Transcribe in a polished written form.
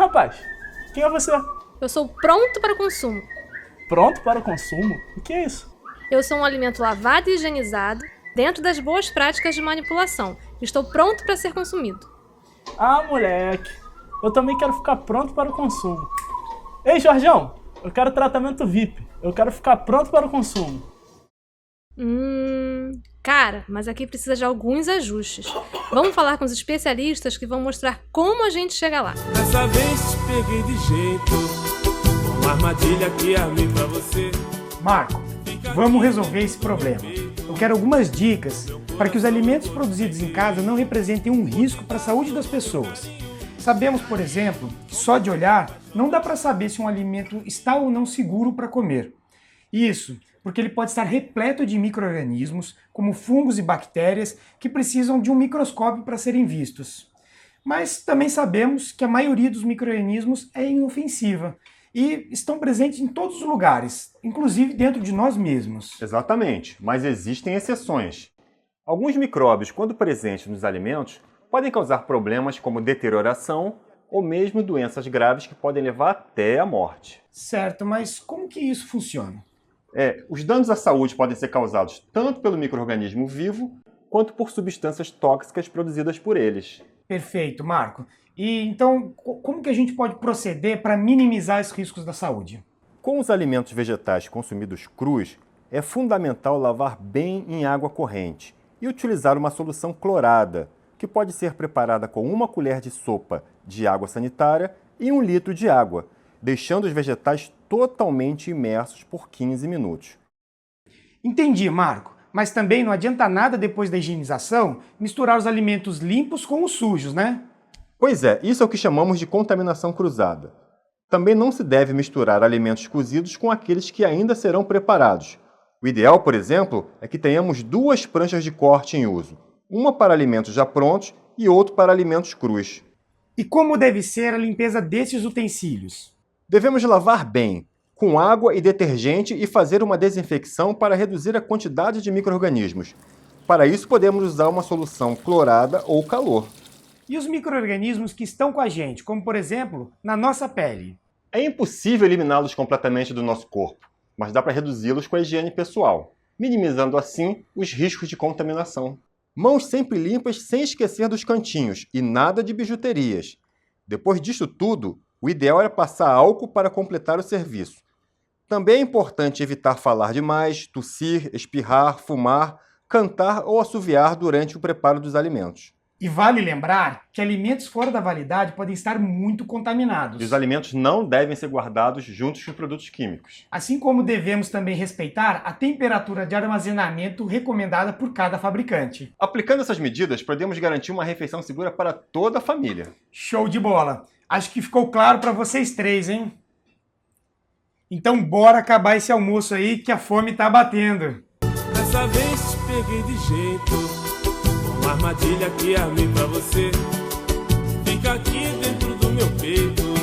rapaz? Quem é você? Eu sou pronto para o consumo. Pronto para o consumo? O que é isso? Eu sou um alimento lavado e higienizado dentro das boas práticas de manipulação. Estou pronto para ser consumido. Ah, moleque. Eu também quero ficar pronto para o consumo. Ei, Jorjão. Eu quero tratamento VIP. Eu quero ficar pronto para o consumo. Cara, mas aqui precisa de alguns ajustes. Vamos falar com os especialistas que vão mostrar como a gente chega lá. Dessa vez peguei de jeito uma armadilha que armei pra você. Marco, vamos resolver esse problema. Eu quero algumas dicas para que os alimentos produzidos em casa não representem um risco para a saúde das pessoas. Sabemos, por exemplo, que só de olhar não dá para saber se um alimento está ou não seguro para comer. Isso porque ele pode estar repleto de micro-organismos, como fungos e bactérias, que precisam de um microscópio para serem vistos. Mas também sabemos que a maioria dos micro-organismos é inofensiva e estão presentes em todos os lugares, inclusive dentro de nós mesmos. Exatamente, mas existem exceções. Alguns micróbios, quando presentes nos alimentos, podem causar problemas como deterioração ou mesmo doenças graves que podem levar até a morte. Certo, mas como que isso funciona? Os danos à saúde podem ser causados tanto pelo micro-organismo vivo, quanto por substâncias tóxicas produzidas por eles. Perfeito, Marco. E então, como que a gente pode proceder para minimizar os riscos da saúde? Com os alimentos vegetais consumidos crus, é fundamental lavar bem em água corrente e utilizar uma solução clorada, que pode ser preparada com 1 colher de sopa de água sanitária e 1 litro de água, deixando os vegetais totalmente imersos por 15 minutos. Entendi, Marco. Mas também não adianta nada depois da higienização misturar os alimentos limpos com os sujos, né? Pois é, isso é o que chamamos de contaminação cruzada. Também não se deve misturar alimentos cozidos com aqueles que ainda serão preparados. O ideal, por exemplo, é que tenhamos 2 pranchas de corte em uso, uma para alimentos já prontos e outra para alimentos crus. E como deve ser a limpeza desses utensílios? Devemos lavar bem, com água e detergente e fazer uma desinfecção para reduzir a quantidade de micro-organismos. Para isso, podemos usar uma solução clorada ou calor. E os micro-organismos que estão com a gente, como por exemplo, na nossa pele? É impossível eliminá-los completamente do nosso corpo, mas dá para reduzi-los com a higiene pessoal, minimizando assim os riscos de contaminação. Mãos sempre limpas sem esquecer dos cantinhos e nada de bijuterias. Depois disso tudo, o ideal era passar álcool para completar o serviço. Também é importante evitar falar demais, tossir, espirrar, fumar, cantar ou assoviar durante o preparo dos alimentos. E vale lembrar que alimentos fora da validade podem estar muito contaminados. E os alimentos não devem ser guardados juntos com produtos químicos. Assim como devemos também respeitar a temperatura de armazenamento recomendada por cada fabricante. Aplicando essas medidas, podemos garantir uma refeição segura para toda a família. Show de bola! Acho que ficou claro para vocês 3, hein? Então bora acabar esse almoço aí que a fome tá batendo. Dessa vez peguei de jeito uma armadilha que armei pra você. Fica aqui dentro do meu peito.